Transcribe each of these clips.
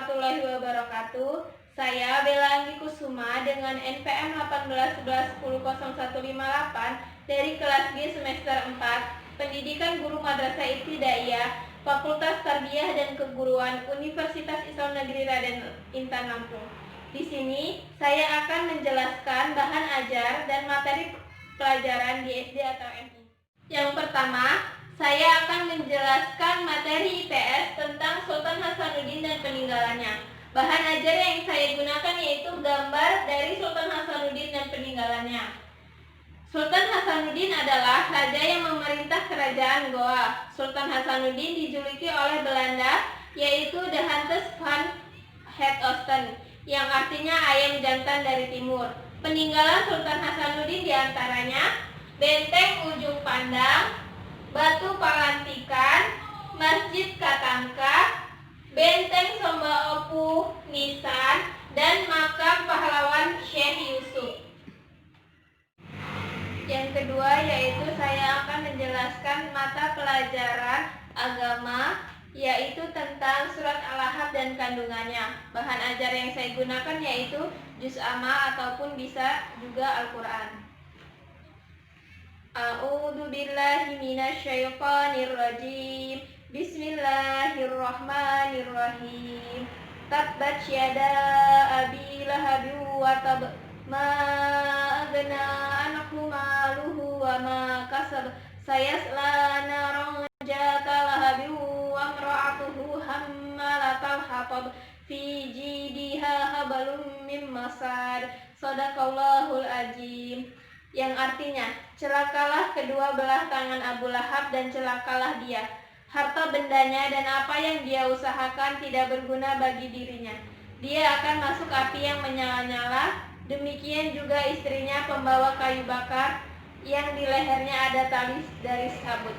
warahmatullahi wabarakatuh. Saya Bella Anggi Kusuma dengan NPM 1811100158 dari kelas G semester 4, Pendidikan Guru Madrasah Ibtidaiyah, Fakultas Tarbiyah dan Keguruan Universitas Islam Negeri Raden Intan Lampung. Di sini saya akan menjelaskan bahan ajar dan materi pelajaran di SD atau MI. Yang pertama, saya akan menjelaskan materi IPS tentang Sultan Hasanuddin dan peninggalannya. Bahan ajar yang saya gunakan yaitu gambar dari Sultan Hasanuddin dan peninggalannya. Sultan Hasanuddin adalah raja yang memerintah kerajaan Goa. Sultan Hasanuddin dijuluki oleh Belanda yaitu De Hantes van het Oosten, yang artinya ayam jantan dari timur. Peninggalan Sultan Hasanuddin diantaranya Benteng Ujung Pandang, Batu Palantikan, Masjid Katangka, Benteng Somba Opuh Nisan, dan Makam Pahlawan Syekh Yusuf. Yang kedua yaitu saya akan menjelaskan mata pelajaran agama, yaitu tentang surat Al-Ahzab dan kandungannya. Bahan ajar yang saya gunakan yaitu Juz Amma ataupun bisa juga Al-Quran. A'udzu billahi minasyaitonir rajim. Bismillahirrahmanirrahim. Tabbat yada abi lahabin wa tab, ma aghna anhu maluhu wa ma kasab, sayasla naran zata lahabin wa imra'atuhu hammalatal hatab, fi jidiha hablum min masad. Shadaqallahul azim. Yang artinya, celakalah kedua belah tangan Abu Lahab dan celakalah dia. Harta bendanya dan apa yang dia usahakan tidak berguna bagi dirinya. Dia akan masuk api yang menyala-nyala. Demikian juga istrinya pembawa kayu bakar yang di lehernya ada tali dari sabut.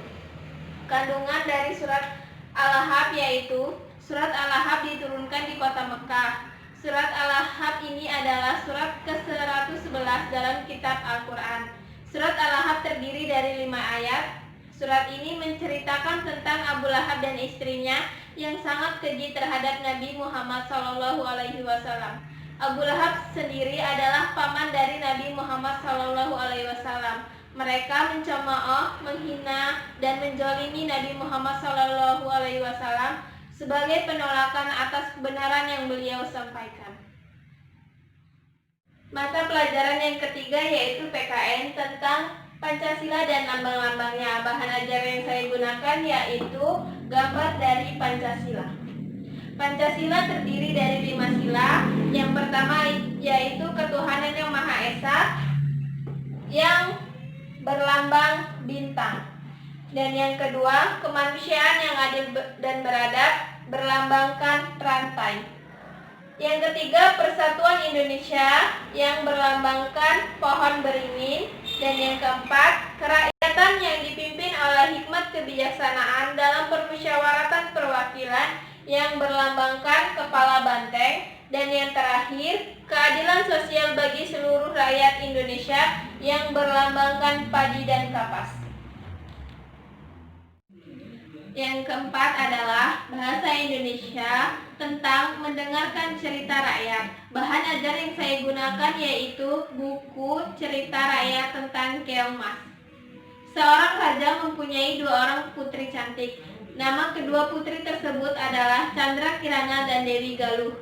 Kandungan dari surat Al-Ahzab yaitu surat Al-Ahzab diturunkan di kota Mekah. Surat Al-Ahzab ini adalah surat ke-111 dalam kitab Al-Quran. Surat Al-Ahzab terdiri dari 5 ayat. Surat ini menceritakan tentang Abu Lahab dan istrinya yang sangat keji terhadap Nabi Muhammad SAW. Abu Lahab sendiri adalah paman dari Nabi Muhammad SAW. Mereka mencemooh, menghina, dan menzalimi Nabi Muhammad SAW sebagai penolakan atas kebenaran yang beliau sampaikan. Mata pelajaran yang ketiga yaitu PKN tentang Pancasila dan lambang-lambangnya. Bahan ajar yang saya gunakan yaitu gambar dari Pancasila. Pancasila terdiri dari 5 sila. Yang pertama yaitu ketuhanan yang Maha Esa yang berlambang bintang. Dan yang kedua, kemanusiaan yang adil dan beradab berlambangkan rantai. Yang ketiga, persatuan Indonesia yang berlambangkan pohon beringin. Dan yang keempat, kerakyatan yang dipimpin oleh hikmat kebijaksanaan dalam permusyawaratan perwakilan yang berlambangkan kepala banteng. Dan yang terakhir, keadilan sosial bagi seluruh rakyat Indonesia yang berlambangkan padi dan kapas. Yang keempat adalah bahasa Indonesia tentang mendengarkan cerita rakyat. Bahan ajar yang saya gunakan yaitu buku cerita rakyat tentang Keong Mas. Seorang raja mempunyai 2 orang putri cantik. Nama kedua putri tersebut adalah Chandra Kirana dan Dewi Galuh.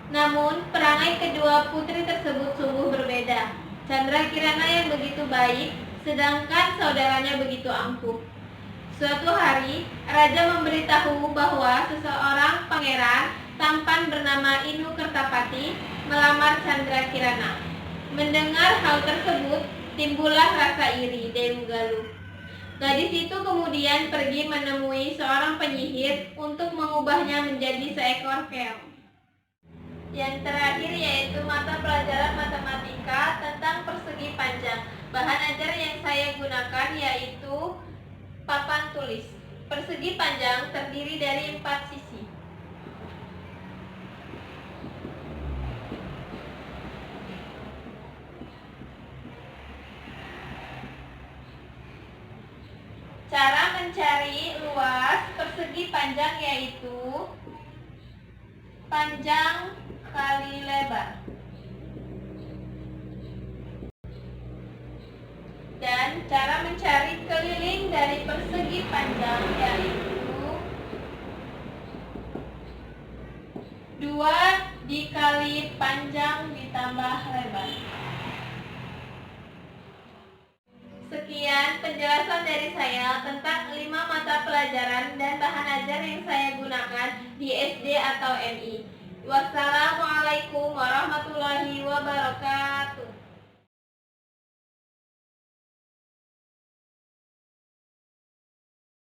Namun, perangai kedua putri tersebut sungguh berbeda. Chandra Kirana yang begitu baik, sedangkan saudaranya begitu ampuh. Suatu hari, raja memberitahu bahwa seseorang pangeran tampan bernama Inu Kertapati melamar Chandra Kirana. Mendengar hal tersebut, timbullah rasa iri Dewi Galuh. Gadis itu kemudian pergi menemui seorang penyihir untuk mengubahnya menjadi seekor keong. Yang terakhir yaitu mata pelajaran matematika tentang persegi panjang. Bahan ajar yang saya gunakan yaitu papan tulis. Persegi panjang terdiri dari 4 sisi. Cara mencari luas persegi panjang yaitu panjang kali lebar. Dan cara mencari keliling dari persegi panjang yaitu 2 dikali panjang ditambah lebar. Sekian penjelasan dari saya tentang 5 mata pelajaran dan bahan ajar yang saya gunakan di SD atau MI. Wassalamualaikum warahmatullahi wabarakatuh.